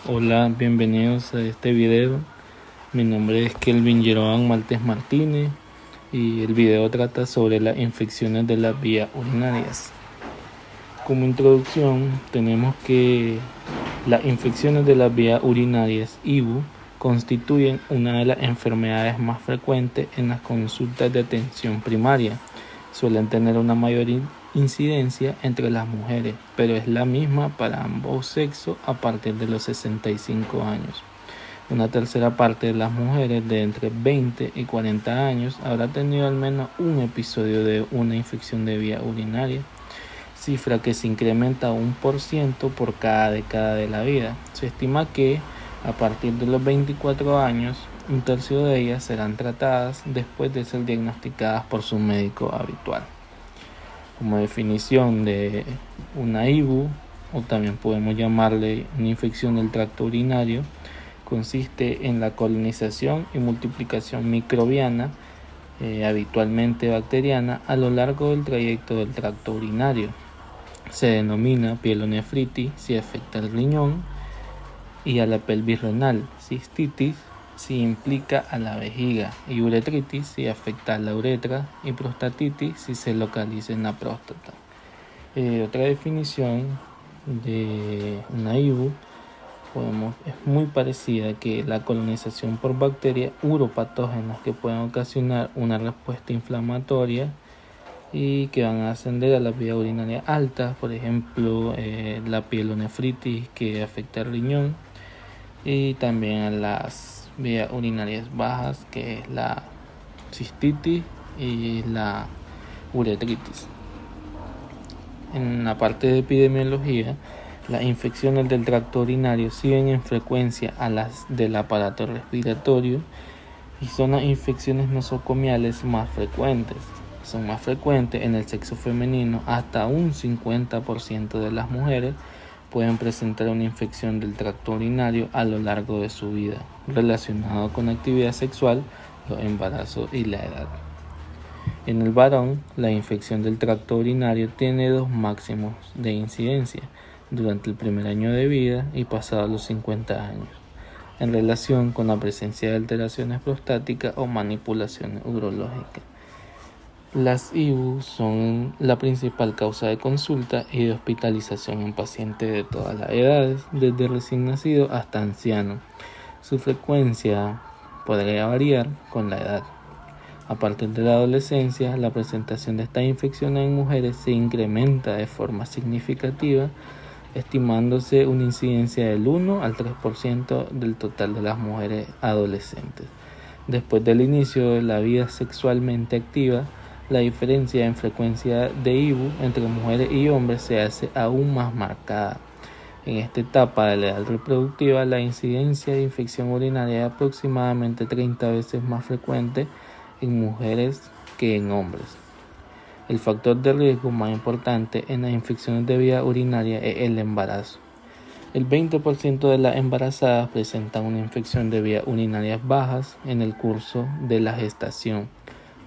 Hola, bienvenidos a este video. Mi nombre es Kelvin Jeroán Maltés Martínez y el video trata sobre las infecciones de las vías urinarias. Como introducción tenemos que las infecciones de las vías urinarias (IVU) constituyen una de las enfermedades más frecuentes en las consultas de atención primaria. Suelen tener una mayor incidencia entre las mujeres, pero es la misma para ambos sexos a partir de los 65 años. Una tercera parte de las mujeres de entre 20 y 40 años habrá tenido al menos un episodio de una infección de vía urinaria, cifra que se incrementa 1% por cada década de la vida. Se estima que a partir de los 24 años, un tercio de ellas serán tratadas después de ser diagnosticadas por su médico habitual. Como definición de una IVU, o también podemos llamarle una infección del tracto urinario, consiste en la colonización y multiplicación microbiana, habitualmente bacteriana, a lo largo del trayecto del tracto urinario. Se denomina pielonefritis si afecta al riñón y a la pelvis renal, cistitis si implica a la vejiga y uretritis si afecta a la uretra y prostatitis si se localiza en la próstata. Otra definición de una IVU es muy parecida, que la colonización por bacterias uropatógenas que pueden ocasionar una respuesta inflamatoria y que van a ascender a las vías urinarias altas, por ejemplo la pielonefritis que afecta al riñón, y también a las vías urinarias bajas, que es la cistitis y la uretritis. En la parte de epidemiología, las infecciones del tracto urinario siguen en frecuencia a las del aparato respiratorio y son las infecciones nosocomiales más frecuentes. Son más frecuentes en el sexo femenino. Hasta un 50% de las mujeres pueden presentar una infección del tracto urinario a lo largo de su vida, relacionado con actividad sexual, los embarazos y la edad. En el varón, la infección del tracto urinario tiene dos máximos de incidencia: durante el primer año de vida y pasados los 50 años, en relación con la presencia de alteraciones prostáticas o manipulaciones urológicas. Las IVU son la principal causa de consulta y de hospitalización en pacientes de todas las edades, desde recién nacido hasta anciano. Su frecuencia podría variar con la edad. A partir de la adolescencia, la presentación de estas infecciones en mujeres se incrementa de forma significativa, estimándose una incidencia del 1 al 3% del total de las mujeres adolescentes. Después del inicio de la vida sexualmente activa, la diferencia en frecuencia de IVU entre mujeres y hombres se hace aún más marcada. En esta etapa de la edad reproductiva, la incidencia de infección urinaria es aproximadamente 30 veces más frecuente en mujeres que en hombres. El factor de riesgo más importante en las infecciones de vía urinaria es el embarazo. El 20% de las embarazadas presentan una infección de vías urinarias bajas en el curso de la gestación.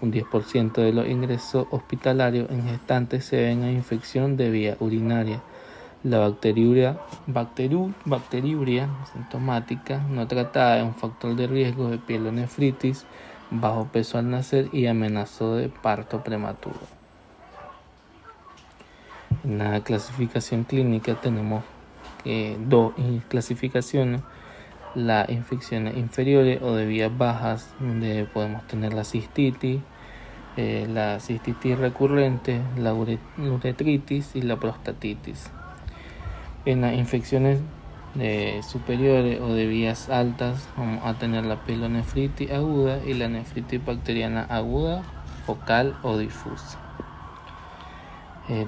Un 10% de los ingresos hospitalarios en gestantes se deben a infección de vía urinaria. La bacteriuria sintomática no tratada es un factor de riesgo de pielonefritis, bajo peso al nacer y amenaza de parto prematuro. En la clasificación clínica tenemos dos clasificaciones: las infecciones inferiores o de vías bajas, donde podemos tener la cistitis recurrente, la uretritis y la prostatitis. En las infecciones superiores o de vías altas vamos a tener la pielonefritis aguda y la nefritis bacteriana aguda, focal o difusa.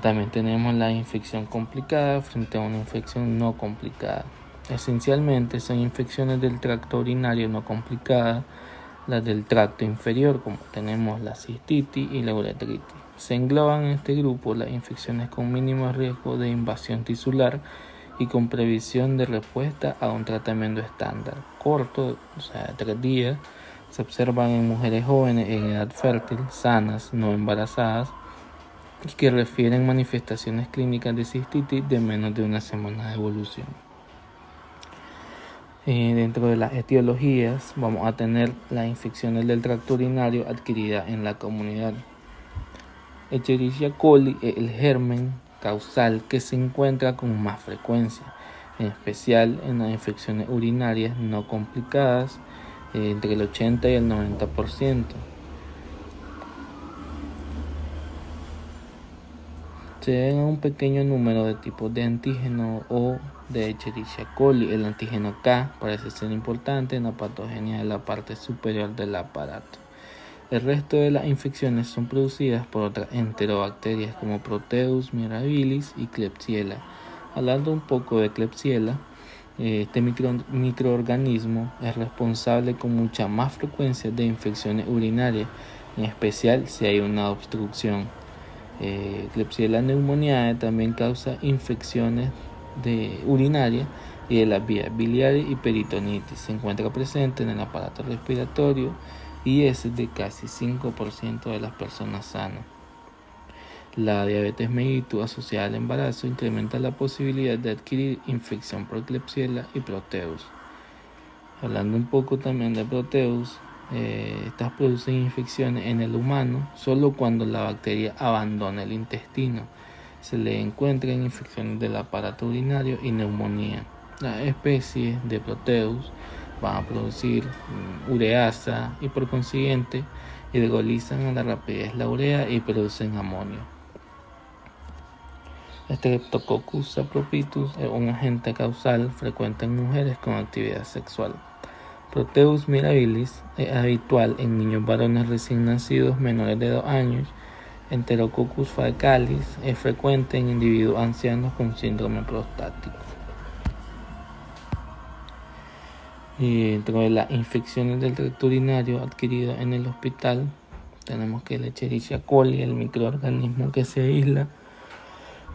También tenemos la infección complicada frente a una infección no complicada. Esencialmente son infecciones del tracto urinario no complicadas, las del tracto inferior, como tenemos la cistitis y la uretritis. Se engloban en este grupo las infecciones con mínimo riesgo de invasión tisular y con previsión de respuesta a un tratamiento estándar corto, o sea, 3 días. Se observan en mujeres jóvenes en edad fértil, sanas, no embarazadas, y que refieren manifestaciones clínicas de cistitis de menos de una semana de evolución. Dentro de las etiologías vamos a tener las infecciones del tracto urinario adquiridas en la comunidad. Escherichia coli es el germen causal que se encuentra con más frecuencia, en especial en las infecciones urinarias no complicadas, entre el 80 y el 90%. Se deben a un pequeño número de tipos de antígeno o de Escherichia coli. El antígeno K parece ser importante en la patogenia de la parte superior del aparato. El resto de las infecciones son producidas por otras enterobacterias como Proteus mirabilis y Klebsiella. Hablando un poco de Klebsiella, este microorganismo es responsable con mucha más frecuencia de infecciones urinarias, en especial si hay una obstrucción. Klebsiella pneumoniae también causa infecciones urinarias y de las vías biliares y peritonitis. Se encuentra presente en el aparato respiratorio y es de casi 5% de las personas sanas. La diabetes mellitus asociada al embarazo incrementa la posibilidad de adquirir infección por Klebsiella y Proteus. Hablando un poco también de Proteus, estas producen infecciones en el humano solo cuando la bacteria abandona el intestino. Se le encuentran infecciones del aparato urinario y neumonía. Las especies de Proteus van a producir ureasa y por consiguiente hidrolizan a la rapidez la urea y producen amonio. Streptococcus sapropitus es un agente causal frecuente en mujeres con actividad sexual. Proteus mirabilis es habitual en niños varones recién nacidos menores de 2 años. Enterococcus faecalis es frecuente en individuos ancianos con síndrome prostático. Y dentro de las infecciones del tracto urinario adquiridas en el hospital, tenemos que el Escherichia coli, el microorganismo que se aísla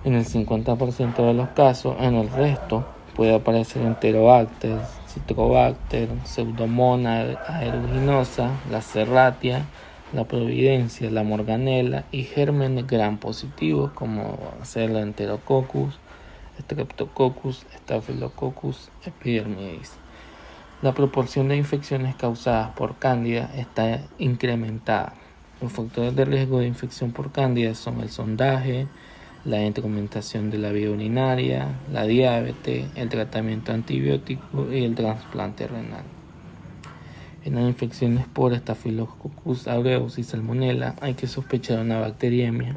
en el 50% de los casos. En el resto puede aparecer Enterobacter, Citrobacter, Pseudomonas aeruginosa, la Serratia, la Providencia, la Morganella y gérmenes gram positivos como ser la Enterococcus, Streptococcus, Staphylococcus epidermidis. La proporción de infecciones causadas por cándida está incrementada. Los factores de riesgo de infección por cándida son el sondaje, la instrumentación de la vía urinaria, la diabetes, el tratamiento antibiótico y el trasplante renal. En las infecciones por Staphylococcus aureus y Salmonella hay que sospechar una bacteriemia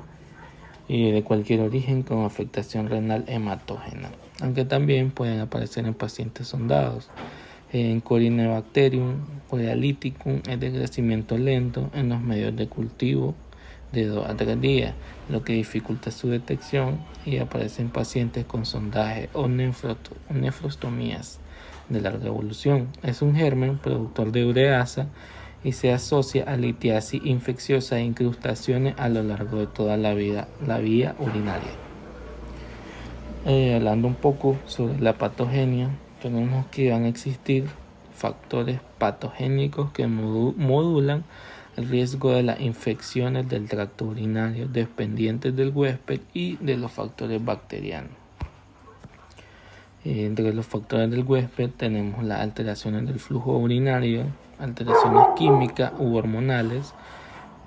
de cualquier origen con afectación renal hematógena, aunque también pueden aparecer en pacientes sondados. En Corynebacterium polylyticum es de crecimiento lento en los medios de cultivo de 2 a 3 días, lo que dificulta su detección y aparece en pacientes con sondaje o nefrostomías de larga evolución. Es un germen productor de ureasa y se asocia a litiasis infecciosa e incrustaciones a lo largo de toda la vía urinaria. Hablando un poco sobre la patogenia, tenemos que van a existir factores patogénicos que modulan el riesgo de las infecciones del tracto urinario dependientes del huésped y de los factores bacterianos. Entre los factores del huésped tenemos las alteraciones del flujo urinario, alteraciones químicas u hormonales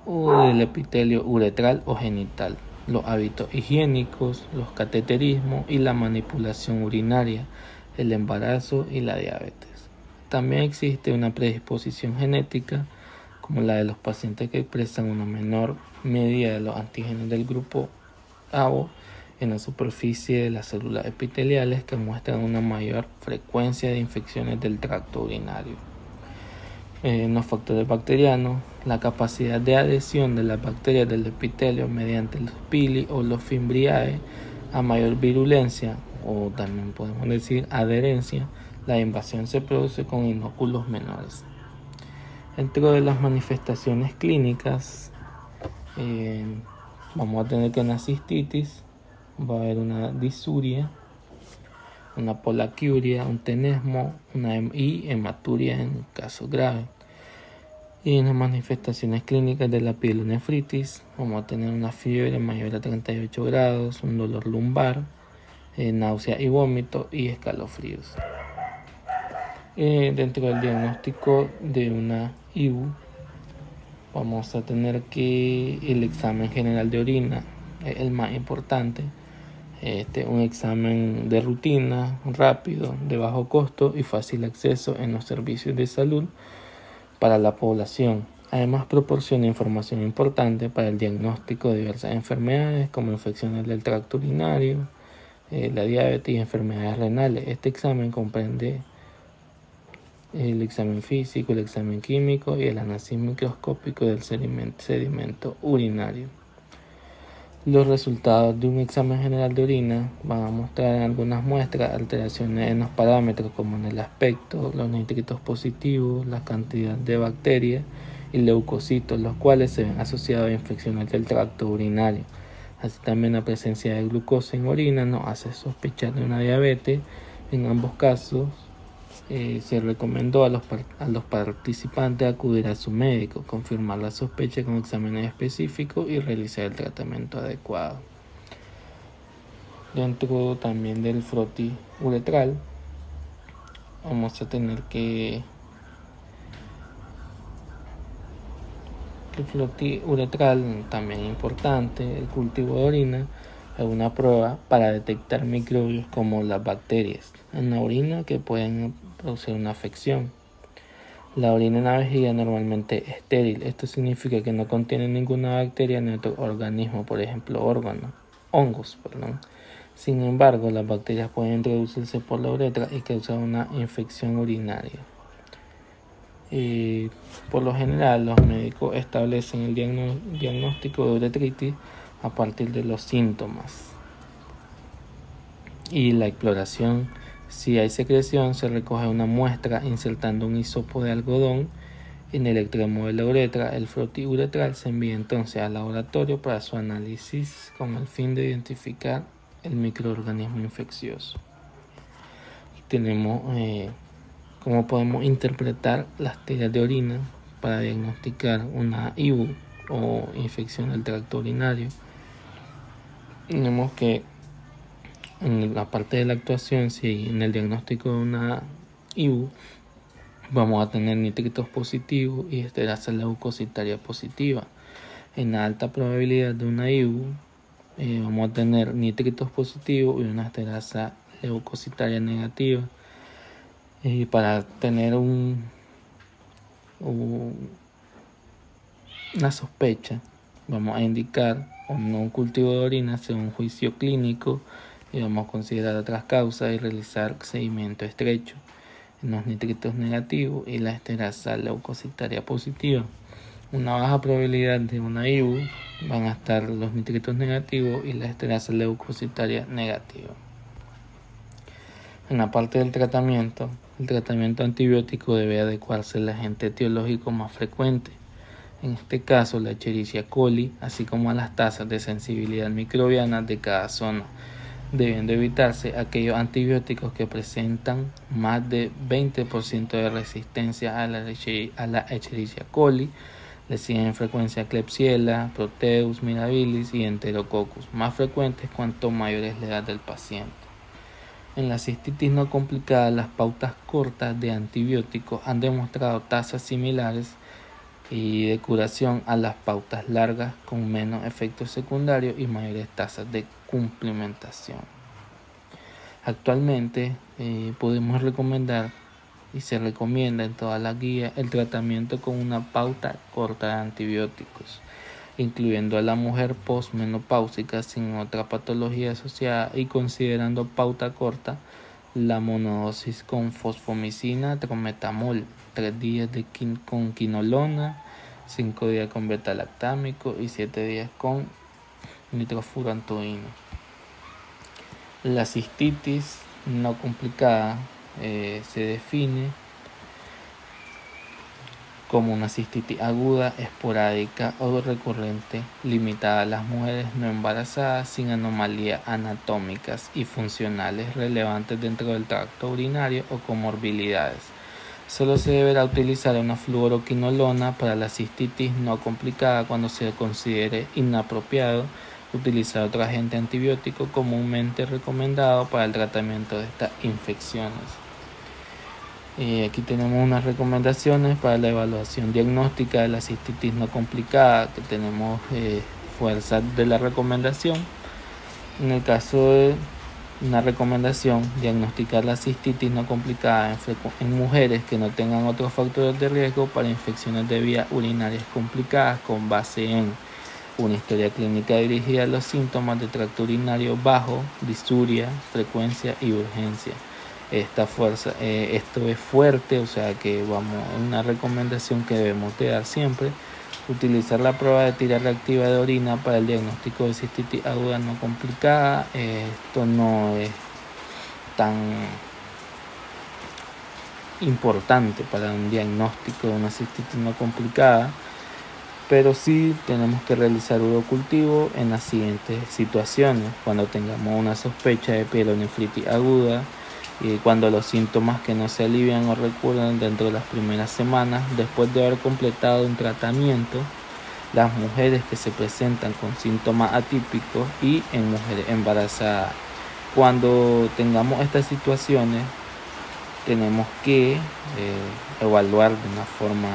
o del epitelio uretral o genital, los hábitos higiénicos, los cateterismos y la manipulación urinaria, el embarazo y la diabetes. También existe una predisposición genética, como la de los pacientes que expresan una menor medida de los antígenos del grupo ABO en la superficie de las células epiteliales, que muestran una mayor frecuencia de infecciones del tracto urinario. En los factores bacterianos, la capacidad de adhesión de las bacterias del epitelio mediante los pili o los fimbriae a mayor virulencia, o también podemos decir adherencia, la invasión se produce con inóculos menores. Dentro de las manifestaciones clínicas, vamos a tener que en la cistitis va a haber una disuria, una polaquiuria, un tenesmo y hematuria en casos graves. Y en las manifestaciones clínicas de la pielonefritis vamos a tener una fiebre mayor a 38 grados, un dolor lumbar, náusea y vómito y escalofríos. Dentro del diagnóstico de una IBU vamos a tener que el examen general de orina es el más importante. Un examen de rutina, rápido, de bajo costo y fácil acceso en los servicios de salud para la población. Además, proporciona información importante para el diagnóstico de diversas enfermedades como infecciones del tracto urinario, la diabetes y enfermedades renales. Este examen comprende el examen físico, el examen químico y el análisis microscópico del sedimento urinario. Los resultados de un examen general de orina van a mostrar en algunas muestras alteraciones en los parámetros como en el aspecto, los nitritos positivos, la cantidad de bacterias y leucocitos, los cuales se ven asociados a infecciones del tracto urinario. Así también la presencia de glucosa en orina nos hace sospechar de una diabetes. En ambos casos se recomendó a los participantes acudir a su médico, confirmar la sospecha con exámenes específicos y realizar el tratamiento adecuado. Dentro también del frotis uretral vamos a tener que el frotis uretral también es importante. El cultivo de orina es una prueba para detectar microbios como las bacterias en la orina que pueden producir una afección. La orina en la vejiga normalmente es estéril. Esto significa que no contiene ninguna bacteria ni otro organismo, por ejemplo hongos. Sin embargo, las bacterias pueden introducirse por la uretra y causar una infección urinaria. Por lo general, los médicos establecen el diagnóstico de uretritis a partir de los síntomas y la exploración. Si hay secreción, se recoge una muestra insertando un hisopo de algodón en el extremo de la uretra. El frotis uretral se envía entonces al laboratorio para su análisis con el fin de identificar el microorganismo infeccioso. Tenemos cómo podemos interpretar las tiras de orina para diagnosticar una IBU o infección del tracto urinario. Tenemos que en la parte de la actuación, si en el diagnóstico de una IBU vamos a tener nitritos positivos y esterasa leucocitaria positiva. En la alta probabilidad de una IBU vamos a tener nitritos positivos y una esterasa leucocitaria negativa. Y para tener una sospecha, vamos a indicar un cultivo de orina según un juicio clínico y vamos a considerar otras causas y realizar seguimiento estrecho en los nitritos negativos y la esterasa leucocitaria positiva. Una baja probabilidad de una IBU van a estar los nitritos negativos y la esterasa leucocitaria negativa. En la parte del tratamiento, el tratamiento antibiótico debe adecuarse al agente etiológico más frecuente. En este caso, la Escherichia coli, así como a las tasas de sensibilidad microbiana de cada zona. Deben de evitarse aquellos antibióticos que presentan más de 20% de resistencia a la Escherichia coli. Le siguen en frecuencia Klebsiella, Proteus mirabilis y Enterococcus, más frecuentes cuanto mayor es la edad del paciente. En la cistitis no complicada, las pautas cortas de antibióticos han demostrado tasas similares y de curación a las pautas largas con menos efectos secundarios y mayores tasas de cumplimentación. Actualmente podemos recomendar y se recomienda en todas las guías el tratamiento con una pauta corta de antibióticos, incluyendo a la mujer postmenopáusica sin otra patología asociada y considerando pauta corta la monodosis con fosfomicina, trometamol, 3 días con quinolona, 5 días con beta-lactámico y 7 días con nitrofurantoína. La cistitis no complicada se define como una cistitis aguda, esporádica o recurrente, limitada a las mujeres no embarazadas sin anomalías anatómicas y funcionales relevantes dentro del tracto urinario o comorbilidades. Solo se deberá utilizar una fluoroquinolona para la cistitis no complicada cuando se considere inapropiado utilizar otro agente antibiótico comúnmente recomendado para el tratamiento de estas infecciones. Aquí tenemos unas recomendaciones para la evaluación diagnóstica de la cistitis no complicada, que tenemos fuerza de la recomendación. En el caso de una recomendación, diagnosticar la cistitis no complicada en mujeres que no tengan otros factores de riesgo para infecciones de vías urinarias complicadas con base en una historia clínica dirigida a los síntomas de tracto urinario bajo, disuria, frecuencia y urgencia. Esto es fuerte, o sea que una recomendación que debemos de dar siempre: utilizar la prueba de tira reactiva de orina para el diagnóstico de cistitis aguda no complicada. Esto no es tan importante para un diagnóstico de una cistitis no complicada, pero sí tenemos que realizar urocultivo en las siguientes situaciones: cuando tengamos una sospecha de pielonefritis aguda, y cuando los síntomas que no se alivian o recurren dentro de las primeras semanas después de haber completado un tratamiento, las mujeres que se presentan con síntomas atípicos y en mujeres embarazadas. Cuando tengamos estas situaciones, tenemos que evaluar de una forma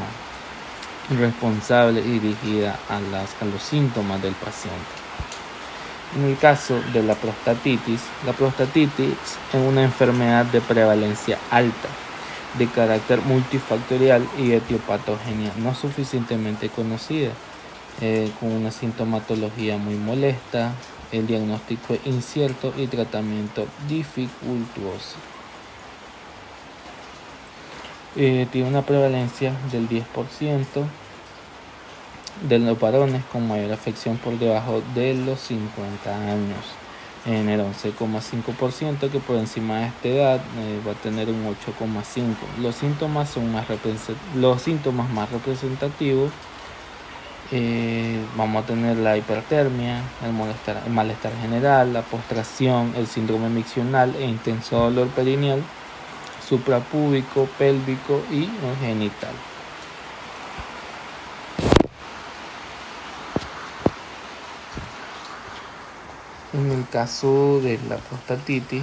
responsable y dirigida a los síntomas del paciente. En el caso de la prostatitis es una enfermedad de prevalencia alta, de carácter multifactorial y etiopatogenia no suficientemente conocida, con una sintomatología muy molesta. El diagnóstico es incierto y tratamiento dificultuoso. Tiene una prevalencia del 10% de los varones con mayor afección por debajo de los 50 años. En el 11,5%, que por encima de esta edad va a tener un 8,5%. Los síntomas más representativos: vamos a tener la hipertermia, el malestar general, la postración, el síndrome miccional e intenso dolor perineal, suprapúbico, pélvico y genital. En el caso de la prostatitis,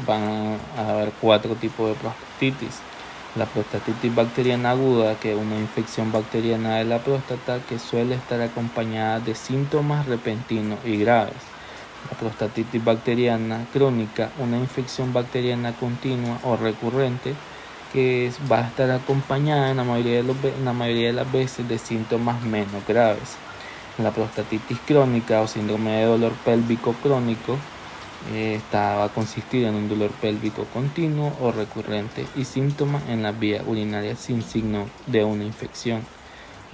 van a haber 4 tipos de prostatitis. La prostatitis bacteriana aguda, que es una infección bacteriana de la próstata que suele estar acompañada de síntomas repentinos y graves. La prostatitis bacteriana crónica, una infección bacteriana continua o recurrente que va a estar acompañada en la mayoría de las veces de síntomas menos graves. La prostatitis crónica o síndrome de dolor pélvico crónico va a consistir en un dolor pélvico continuo o recurrente y síntomas en las vías urinarias sin signo de una infección.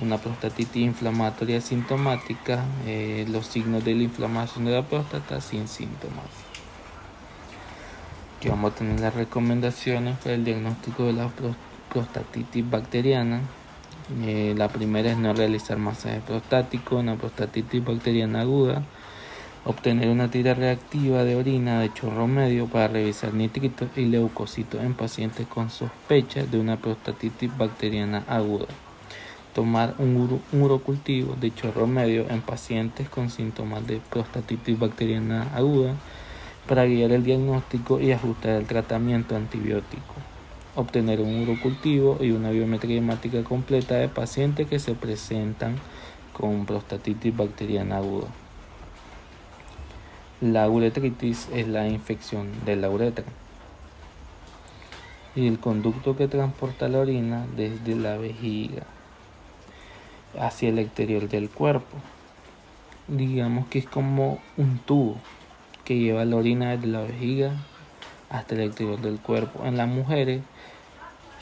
Una prostatitis inflamatoria sintomática, los signos de la inflamación de la próstata sin síntomas. Aquí vamos a tener las recomendaciones para el diagnóstico de la prostatitis bacteriana. La primera es no realizar masaje prostático en la prostatitis bacteriana aguda. Obtener una tira reactiva de orina de chorro medio para revisar nitritos y leucocitos en pacientes con sospecha de una prostatitis bacteriana aguda. Tomar un urocultivo de chorro medio en pacientes con síntomas de prostatitis bacteriana aguda para guiar el diagnóstico y ajustar el tratamiento antibiótico. Obtener un urocultivo y una biometría hemática completa de pacientes que se presentan con prostatitis bacteriana aguda. La uretritis es la infección de la uretra y el conducto que transporta la orina desde la vejiga hacia el exterior del cuerpo. Digamos que es como un tubo que lleva la orina desde la vejiga hasta el exterior del cuerpo. En las mujeres,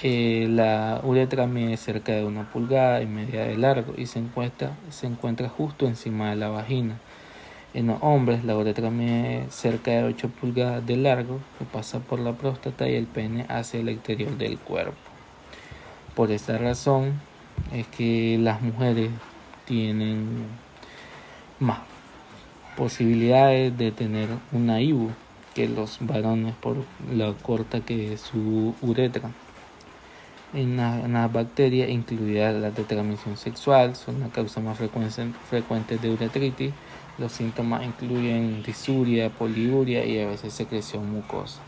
la uretra mide cerca de 1,5 pulgadas de largo y se encuentra justo encima de la vagina. En los hombres, la uretra mide cerca de 8 pulgadas de largo, que pasa por la próstata y el pene hacia el exterior del cuerpo. Por esta razón es que las mujeres tienen más posibilidades de tener una IBU que los varones por la corta que es su uretra. En las bacterias, incluidas las de transmisión sexual, son la causa más frecuente de uretritis. Los síntomas incluyen disuria, poliuria y a veces secreción mucosa.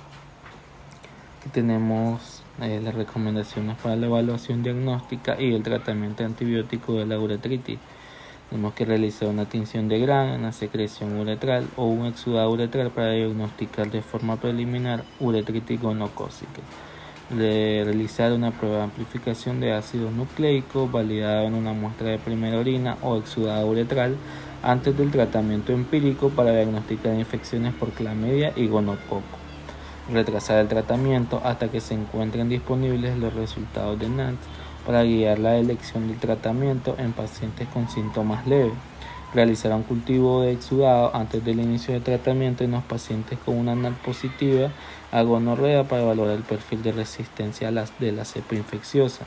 Aquí tenemos las recomendaciones para la evaluación diagnóstica y el tratamiento antibiótico de la uretritis. Tenemos que realizar una tinción de grano, una secreción uretral o un exudado uretral para diagnosticar de forma preliminar uretritis gonocócica. Realizar una prueba de amplificación de ácido nucleico validada en una muestra de primera orina o exudado uretral antes del tratamiento empírico para diagnosticar infecciones por clamidia y gonococo. Retrasar el tratamiento hasta que se encuentren disponibles los resultados de NANT para guiar la elección del tratamiento en pacientes con síntomas leves. Realizar un cultivo de exudado antes del inicio del tratamiento en los pacientes con una NANT positiva a gonorrea para evaluar el perfil de resistencia de la cepa infecciosa.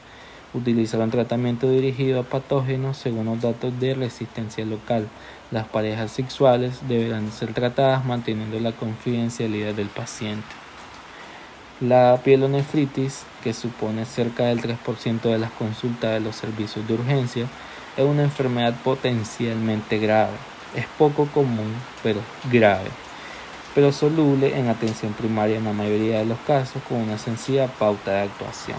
Utilizar un tratamiento dirigido a patógenos según los datos de resistencia local. Las parejas sexuales deberán ser tratadas manteniendo la confidencialidad del paciente. La pielonefritis, que supone cerca del 3% de las consultas de los servicios de urgencia, es una enfermedad potencialmente grave. Es poco común, pero grave, pero soluble en atención primaria en la mayoría de los casos con una sencilla pauta de actuación.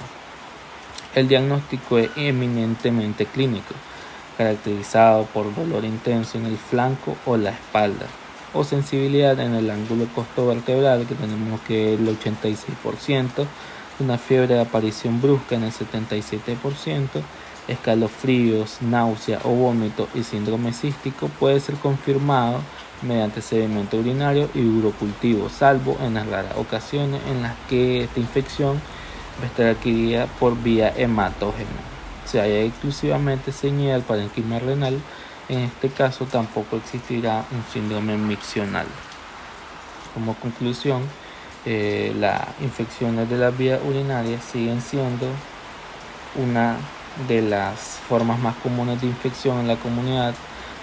El diagnóstico es eminentemente clínico, caracterizado por dolor intenso en el flanco o la espalda, o sensibilidad en el ángulo costovertebral, que tenemos que el 86%, una fiebre de aparición brusca en el 77%, escalofríos, náusea o vómito y síndrome cístico puede ser confirmado mediante sedimento urinario y urocultivo, salvo en las raras ocasiones en las que esta infección va a estar adquirida por vía hematógena. Se halla exclusivamente ceñida al parénquima renal. En este caso tampoco existirá un síndrome miccional. Como conclusión, las infecciones de las vías urinarias siguen siendo una de las formas más comunes de infección en la comunidad.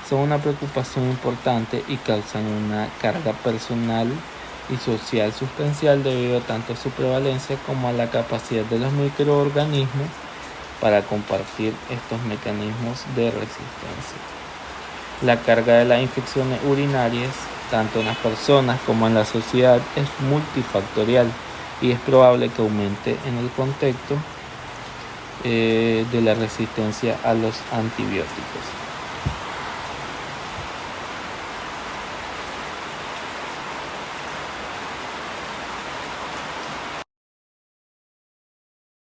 Son una preocupación importante y causan una carga personal y social sustancial debido tanto a su prevalencia como a la capacidad de los microorganismos para compartir estos mecanismos de resistencia. La carga de las infecciones urinarias, tanto en las personas como en la sociedad, es multifactorial y es probable que aumente en el contexto de la resistencia a los antibióticos.